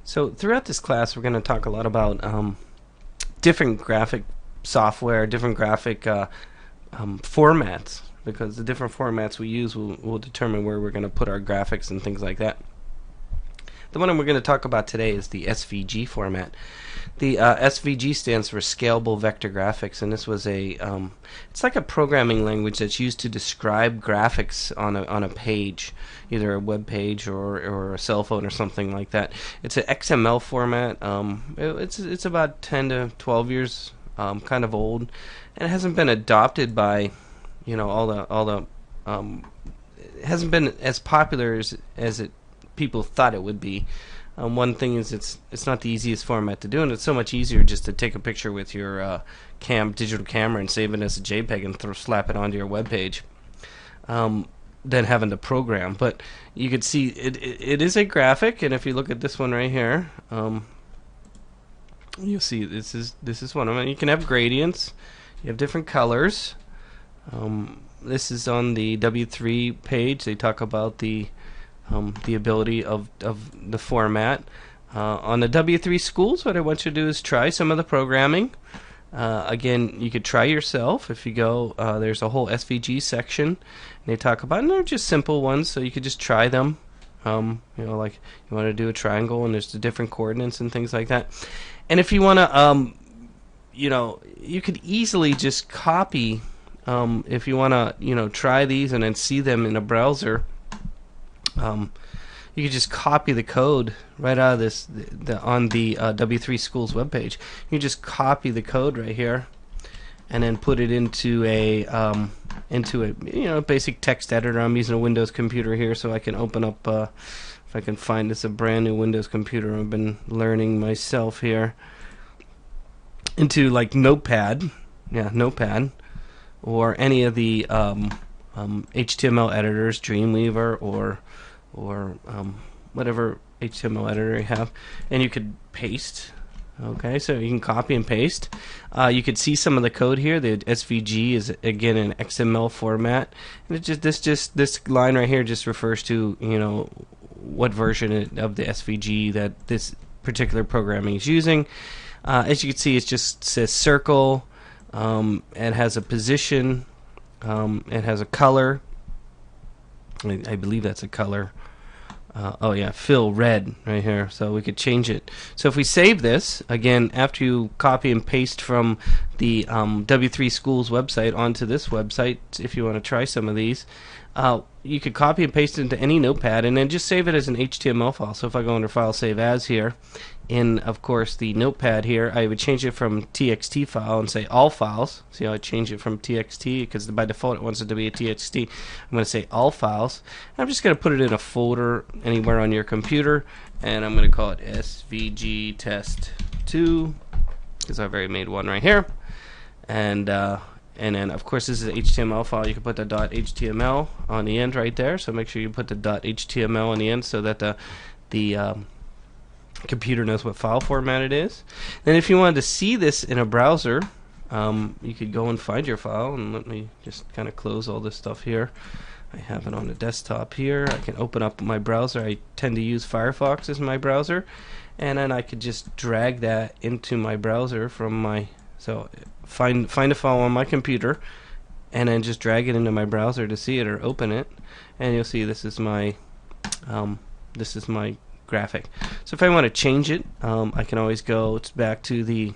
So throughout this class, we're going to talk a lot about different graphic software, different graphic formats, because the different formats we use will determine where we're going to put our graphics and things like that. The one we're going to talk about today is the SVG format. The SVG stands for Scalable Vector Graphics, and this was it's like a programming language that's used to describe graphics on a page, either a web page or a cell phone or something like that. It's an XML format. It's about 10 to 12 years kind of old, and it hasn't been adopted by all the it hasn't been as popular as people thought it would be. One thing is it's not the easiest format to do, and it's so much easier just to take a picture with your digital camera and save it as a JPEG and slap it onto your web page than having to program. But you can see it is a graphic, and if you look at this one right here, you'll see this is one of them. You can have gradients, you have different colors. This is on the W3 page. They talk about the ability of the format. On the W3 schools, what I want you to do is try some of the programming. Again, you could try yourself. If you go, there's a whole SVG section, and they talk about, and they're just simple ones, so you could just try them. Like you want to do a triangle, and there's the different coordinates and things like that. And if you want to, you could easily just copy. If you want to, try these and then see them in a browser. You could just copy the code right out of this on the W3 Schools webpage. You just copy the code right here, and then put it into a basic text editor. I'm using a Windows computer here, so I can open up. If I can find this, a brand new Windows computer I've been learning myself here, into like Notepad, or any of the HTML editors, Dreamweaver or whatever HTML editor you have, and you could paste. Okay, so you can copy and paste. You could see some of the code here. The SVG is again an XML format, and this line right here just refers to what version of the SVG that this particular programming is using. As you can see, it just says circle. It has a position. It has a color. I believe that's a color. Fill red right here. So we could change it. So if we save this, again, after you copy and paste from the W3 Schools website onto this website, if you want to try some of these, you could copy and paste it into any notepad and then just save it as an HTML file. So if I go under File, Save As here, in, of course, the notepad here, I would change it from TXT file and say all files. See how I change it from TXT? Because by default it wants it to be a TXT. I'm going to say all files. I'm just going to put it in a folder anywhere on your computer, and I'm going to call it SVG Test 2, because I've already made one right here. And then, of course, this is an HTML file. You can put the .html on the end right there. So make sure you put the .html on the end so that the computer knows what file format it is. Then if you wanted to see this in a browser, you could go and find your file. And let me just kind of close all this stuff here. I have it on the desktop here. I can open up my browser. I tend to use Firefox as my browser. And then I could just drag that into my browser from my... So find a file on my computer, and then just drag it into my browser to see it or open it, and you'll see this is my graphic. So if I want to change it, I can always go back to the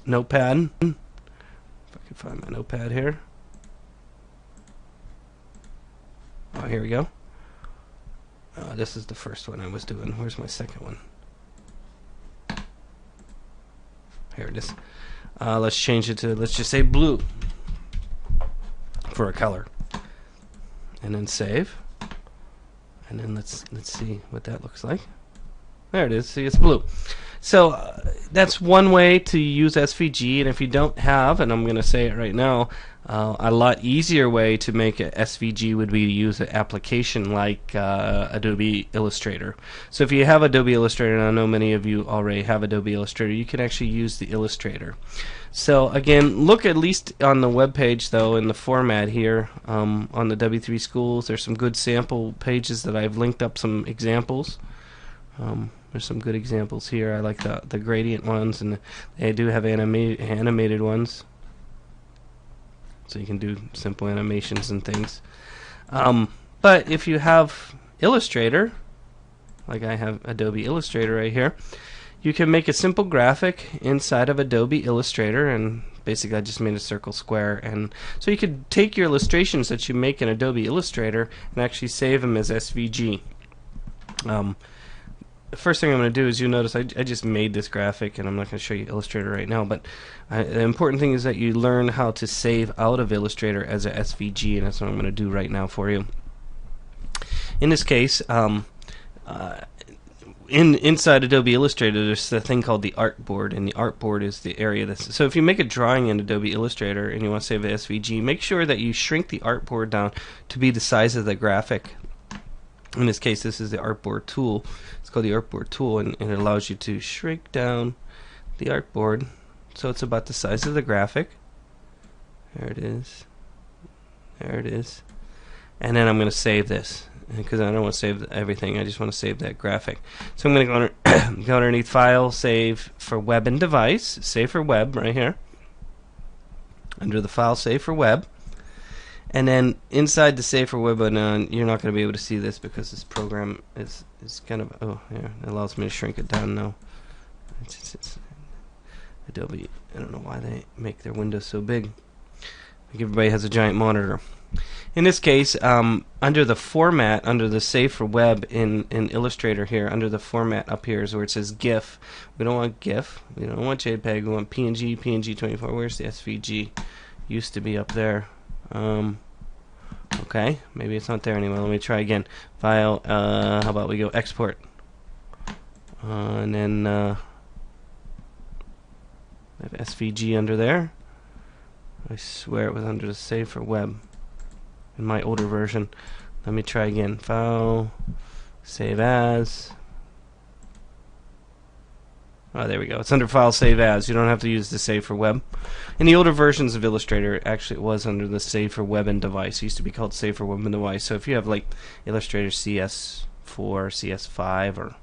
notepad. If I can find my notepad here. Oh, here we go. This is the first one I was doing. Where's my second one? Here it is. Let's change it to, let's just say blue for a color, and then save, and then let's see what that looks like. There it is. See, it's blue. So that's one way to use SVG, and if you don't have, and I'm going to say it right now, a lot easier way to make a SVG would be to use an application like Adobe Illustrator. So if you have Adobe Illustrator, and I know many of you already have Adobe Illustrator, you can actually use the Illustrator. So again, look at least on the web page, though, in the format here on the W3 Schools. There's some good sample pages that I've linked up some examples. There's some good examples here. I like the gradient ones, and they do have animated ones, so you can do simple animations and things. But if you have Illustrator, like I have Adobe Illustrator right here, you can make a simple graphic inside of Adobe Illustrator, and basically I just made a circle square, and so you could take your illustrations that you make in Adobe Illustrator and actually save them as SVG. The first thing I'm going to do is, you notice I just made this graphic, and I'm not going to show you Illustrator right now, but the important thing is that you learn how to save out of Illustrator as a SVG, and that's what I'm going to do right now for you. In this case, inside Adobe Illustrator, there's a thing called the artboard, and the artboard is the area that's... So if you make a drawing in Adobe Illustrator and you want to save the SVG, make sure that you shrink the artboard down to be the size of the graphic. In this case, this is the artboard tool. It's called the artboard tool, and it allows you to shrink down the artboard so it's about the size of the graphic. There it is. There it is. And then I'm going to save this, because I don't want to save everything. I just want to save that graphic. So I'm going to go, go underneath File, Save for Web and Device, Save for Web right here. Under the File, Save for Web. And then inside the Save for Web button, you're not going to be able to see this because this program is kind of... Oh, yeah, it allows me to shrink it down now. It's Adobe, I don't know why they make their windows so big. Like everybody has a giant monitor. In this case, under the format, under the Save for Web in Illustrator here, under the format up here is where it says GIF. We don't want GIF. We don't want JPEG. We want PNG, PNG24. Where's the SVG? Used to be up there. Okay, maybe it's not there anymore. Let me try again. File, how about we go Export? And then I have SVG under there. I swear it was under the Save for Web in my older version. Let me try again. File, Save As. Oh, there we go. It's under File, Save As. You don't have to use the Save for Web. In the older versions of Illustrator, actually it was under the Save for Web and Device. It used to be called Save for Web and Device. So if you have like Illustrator CS4, CS5, or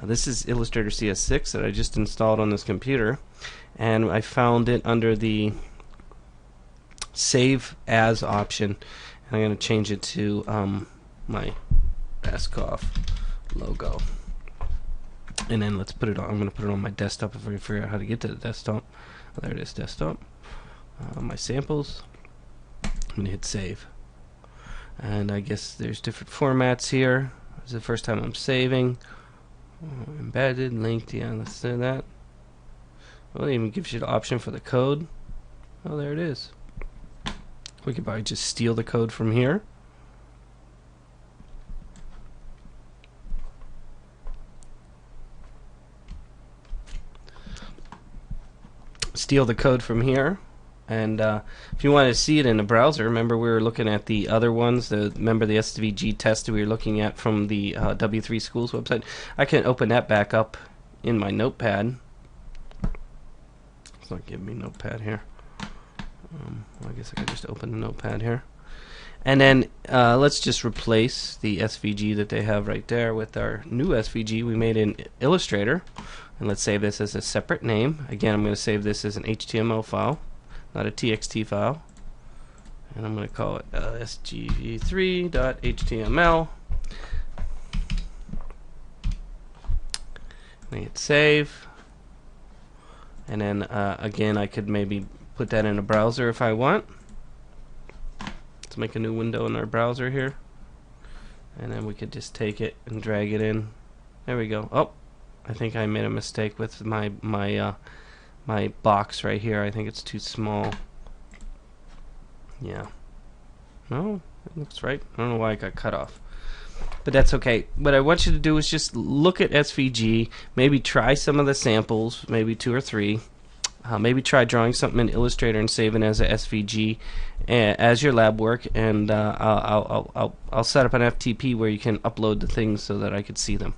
this is Illustrator CS6 that I just installed on this computer, and I found it under the Save As option, and I'm going to change it to my Baskoff logo. And then let's put it on. I'm going to put it on my desktop if I figure out how to get to the desktop. Oh, there it is, desktop. My samples. I'm going to hit save. And I guess there's different formats here. This is the first time I'm saving. Embedded, linked, yeah, let's do that. Well, it even gives you the option for the code. Oh, there it is. We could probably just steal the code from here. Steal the code from here, and if you want to see it in the browser, remember we were looking at the other ones. Remember the SVG test that we were looking at from the W3 Schools website. I can open that back up in my notepad. It's not giving me notepad here. I guess I can just open the notepad here, and then let's just replace the SVG that they have right there with our new SVG we made in Illustrator. And let's save this as a separate name. Again, I'm going to save this as an HTML file, not a TXT file. And I'm going to call it sgv3.html. And hit save. And then again, I could maybe put that in a browser if I want. Let's make a new window in our browser here. And then we could just take it and drag it in. There we go. Oh, I think I made a mistake with my box right here. I think it's too small. Yeah. No, it looks right. I don't know why it got cut off. But that's okay. What I want you to do is just look at SVG, maybe try some of the samples, maybe 2 or 3. Maybe try drawing something in Illustrator and saving as a SVG as your lab work, and I'll set up an FTP where you can upload the things so that I could see them.